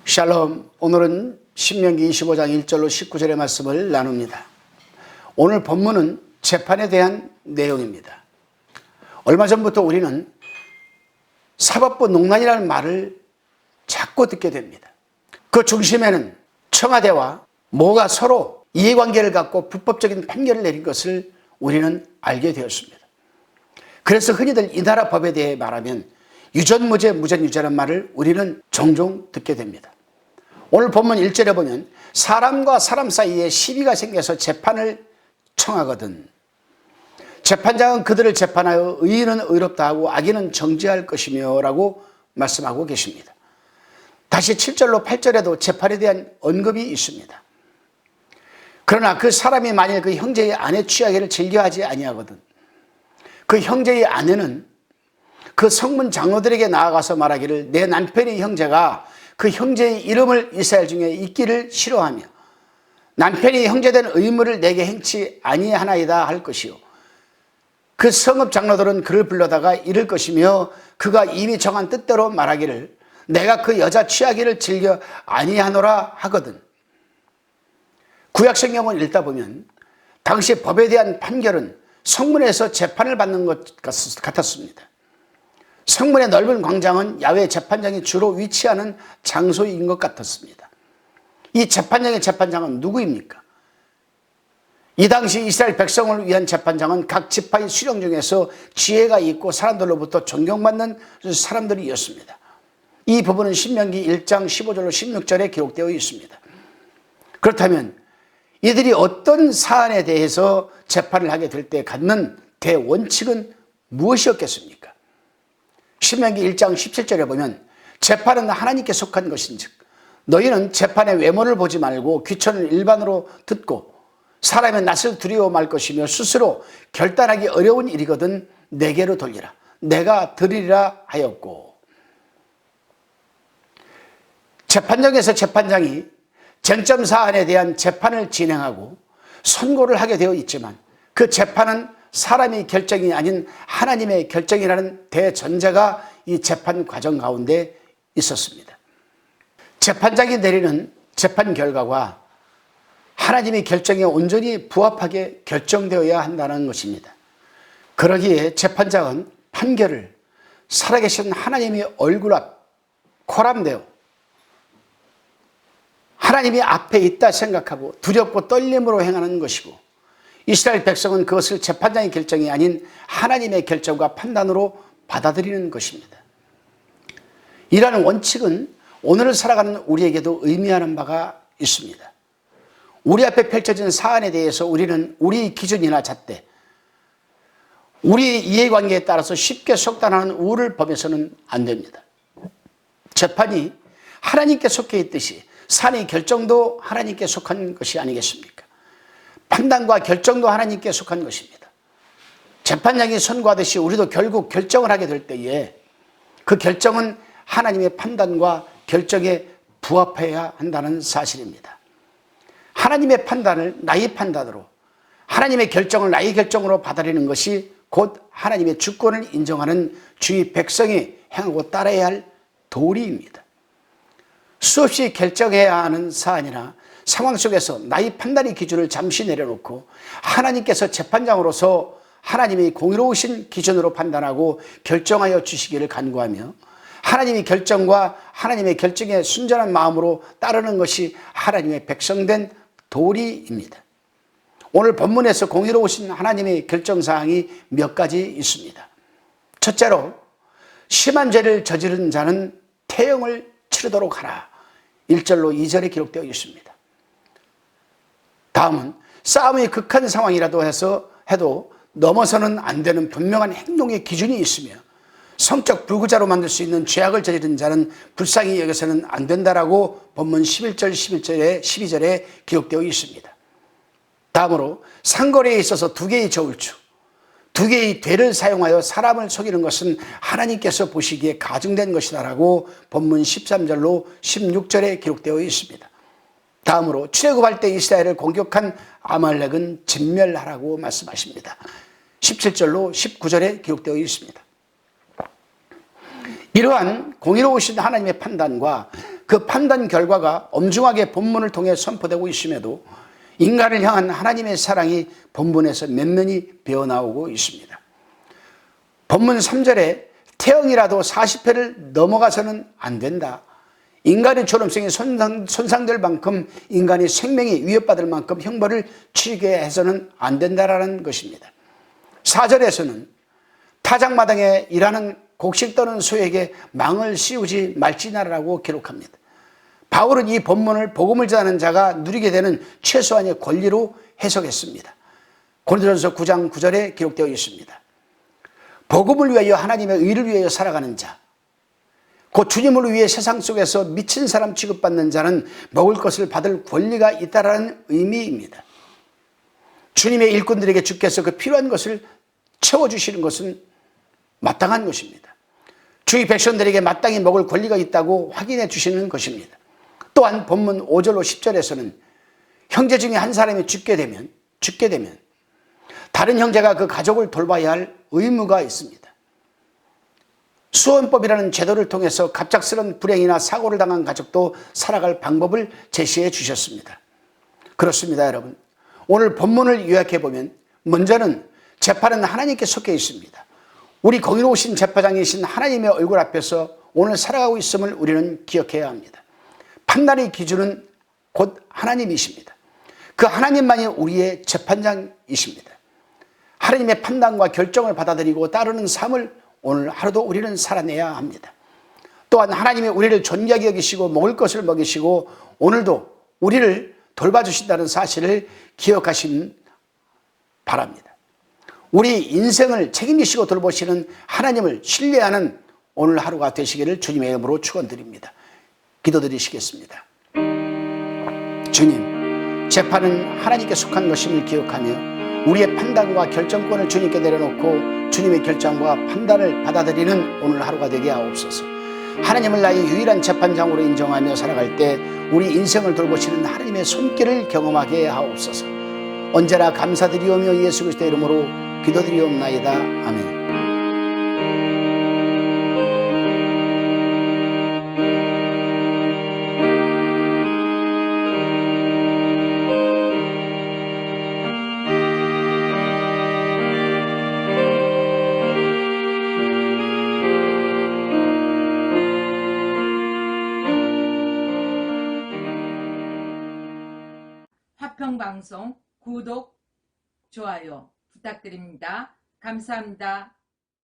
샬롬. 오늘은 신명기 25장 1절로 19절의 말씀을 나눕니다. 오늘 본문은 재판에 대한 내용입니다. 얼마 전부터 우리는 사법부 농단이라는 말을 자꾸 듣게 됩니다. 그 중심에는 청와대와 모가 서로 이해관계를 갖고 불법적인 판결을 내린 것을 우리는 알게 되었습니다. 그래서 흔히들 이 나라 법에 대해 말하면 유전무죄, 무전유죄라는 말을 우리는 종종 듣게 됩니다. 오늘 본문 1절에 보면 사람과 사람 사이에 시비가 생겨서 재판을 청하거든 재판장은 그들을 재판하여 의인은 의롭다 하고 악인은 정죄할 것이며 라고 말씀하고 계십니다. 다시 7절로 8절에도 재판에 대한 언급이 있습니다. 그러나 그 사람이 만일 그 형제의 아내 취하기를 즐겨하지 아니하거든 그 형제의 아내는 그 성문 장로들에게 나아가서 말하기를 내 남편의 형제가 그 형제의 이름을 이스라엘 중에 있기를 싫어하며 남편이 형제된 의무를 내게 행치 아니하나이다 할 것이요 그 성읍 장로들은 그를 불러다가 이를 것이며 그가 이미 정한 뜻대로 말하기를 내가 그 여자 취하기를 즐겨 아니하노라 하거든. 구약성경을 읽다 보면 당시 법에 대한 판결은 성문에서 재판을 받는 것 같았습니다. 성문의 넓은 광장은 야외 재판장이 주로 위치하는 장소인 것 같았습니다. 이 재판장의 재판장은 누구입니까? 이 당시 이스라엘 백성을 위한 재판장은 각 지파의 수령 중에서 지혜가 있고 사람들로부터 존경받는 사람들이었습니다. 이 부분은 신명기 1장 15절로 16절에 기록되어 있습니다. 그렇다면 이들이 어떤 사안에 대해서 재판을 하게 될 때 갖는 대원칙은 무엇이었겠습니까? 신명기 1장 17절에 보면 재판은 하나님께 속한 것인즉 너희는 재판의 외모를 보지 말고 귀천을 일반으로 듣고 사람의 낯을 두려워 말 것이며 스스로 결단하기 어려운 일이거든 내게로 돌리라 내가 들으리라 하였고 재판정에서 재판장이 쟁점 사안에 대한 재판을 진행하고 선고를 하게 되어 있지만 그 재판은 사람의 결정이 아닌 하나님의 결정이라는 대전제가 이 재판 과정 가운데 있었습니다. 재판장이 내리는 재판 결과가 하나님의 결정에 온전히 부합하게 결정되어야 한다는 것입니다. 그러기에 재판장은 판결을 살아계신 하나님의 얼굴 앞 코람되어 하나님이 앞에 있다 생각하고 두렵고 떨림으로 행하는 것이고 이스라엘 백성은 그것을 재판장의 결정이 아닌 하나님의 결정과 판단으로 받아들이는 것입니다. 이라는 원칙은 오늘을 살아가는 우리에게도 의미하는 바가 있습니다. 우리 앞에 펼쳐진 사안에 대해서 우리는 우리 기준이나 잣대, 우리 이해관계에 따라서 쉽게 속단하는 우를 범해서는 안 됩니다. 재판이 하나님께 속해 있듯이 산의 결정도 하나님께 속한 것이 아니겠습니까? 판단과 결정도 하나님께 속한 것입니다. 재판장이 선고하듯이 우리도 결국 결정을 하게 될 때에 그 결정은 하나님의 판단과 결정에 부합해야 한다는 사실입니다. 하나님의 판단을 나의 판단으로 하나님의 결정을 나의 결정으로 받아들이는 것이 곧 하나님의 주권을 인정하는 주의 백성이 행하고 따라야 할 도리입니다. 수없이 결정해야 하는 사안이나 상황 속에서 나의 판단의 기준을 잠시 내려놓고 하나님께서 재판장으로서 하나님의 공의로우신 기준으로 판단하고 결정하여 주시기를 간구하며 하나님의 결정과 하나님의 결정에 순전한 마음으로 따르는 것이 하나님의 백성된 도리입니다. 오늘 본문에서 공의로우신 하나님의 결정사항이 몇 가지 있습니다. 첫째로 심한 죄를 저지른 자는 태형을 치르도록 하라 1절로 2절에 기록되어 있습니다. 다음은 싸움이 극한 상황이라도 해도 넘어서는 안 되는 분명한 행동의 기준이 있으며 성적 불구자로 만들 수 있는 죄악을 저지른 자는 불쌍히 여겨서는 안 된다라고 본문 11절, 11절에 12절에 기록되어 있습니다. 다음으로 상거래에 있어서 두 개의 저울추, 두 개의 되를 사용하여 사람을 속이는 것은 하나님께서 보시기에 가증된 것이다라고 본문 13절로 16절에 기록되어 있습니다. 다음으로 출애굽할 때 이스라엘을 공격한 아말렉은 진멸하라고 말씀하십니다. 17절로 19절에 기록되어 있습니다. 이러한 공의로우신 하나님의 판단과 그 판단 결과가 엄중하게 본문을 통해 선포되고 있음에도 인간을 향한 하나님의 사랑이 본문에서 면면히 배어나오고 있습니다. 본문 3절에 태형이라도 40회를 넘어가서는 안 된다. 인간의 존엄성이 손상될 만큼, 인간의 생명이 위협받을 만큼 형벌을 치르게 해서는 안 된다라는 것입니다. 4절에서는 타작마당에 일하는 곡식 떠는 소에게 망을 씌우지 말지나라고 기록합니다. 바울은 이 본문을 복음을 전하는 자가 누리게 되는 최소한의 권리로 해석했습니다. 고린도전서 9장 9절에 기록되어 있습니다. 복음을 위하여 하나님의 의를 위하여 살아가는 자, 곧 주님을 위해 세상 속에서 미친 사람 취급받는 자는 먹을 것을 받을 권리가 있다라는 의미입니다. 주님의 일꾼들에게 주께서 그 필요한 것을 채워주시는 것은 마땅한 것입니다. 주의 백성들에게 마땅히 먹을 권리가 있다고 확인해 주시는 것입니다. 또한 본문 5절로 10절에서는 형제 중에 한 사람이 죽게 되면 다른 형제가 그 가족을 돌봐야 할 의무가 있습니다. 수원법이라는 제도를 통해서 갑작스런 불행이나 사고를 당한 가족도 살아갈 방법을 제시해 주셨습니다. 그렇습니다, 여러분. 오늘 본문을 요약해 보면 먼저는 재판은 하나님께 속해 있습니다. 우리 공의로우신 재판장이신 하나님의 얼굴 앞에서 오늘 살아가고 있음을 우리는 기억해야 합니다. 판단의 기준은 곧 하나님이십니다. 그 하나님만이 우리의 재판장이십니다. 하나님의 판단과 결정을 받아들이고 따르는 삶을 오늘 하루도 우리는 살아내야 합니다. 또한 하나님이 우리를 존귀하게 여기시고 먹을 것을 먹이시고 오늘도 우리를 돌봐주신다는 사실을 기억하시면 바랍니다. 우리 인생을 책임지시고 돌보시는 하나님을 신뢰하는 오늘 하루가 되시기를 주님의 이름으로 축원드립니다. 기도드리시겠습니다. 주님, 재판은 하나님께 속한 것임을 기억하며 우리의 판단과 결정권을 주님께 내려놓고 주님의 결정과 판단을 받아들이는 오늘 하루가 되게 하옵소서. 하나님을 나의 유일한 재판장으로 인정하며 살아갈 때 우리 인생을 돌보시는 하나님의 손길을 경험하게 하옵소서. 언제나 감사드리오며 예수 그리스도의 이름으로 기도드리옵나이다. 아멘. 화평방송 구독, 좋아요 부탁드립니다. 감사합니다.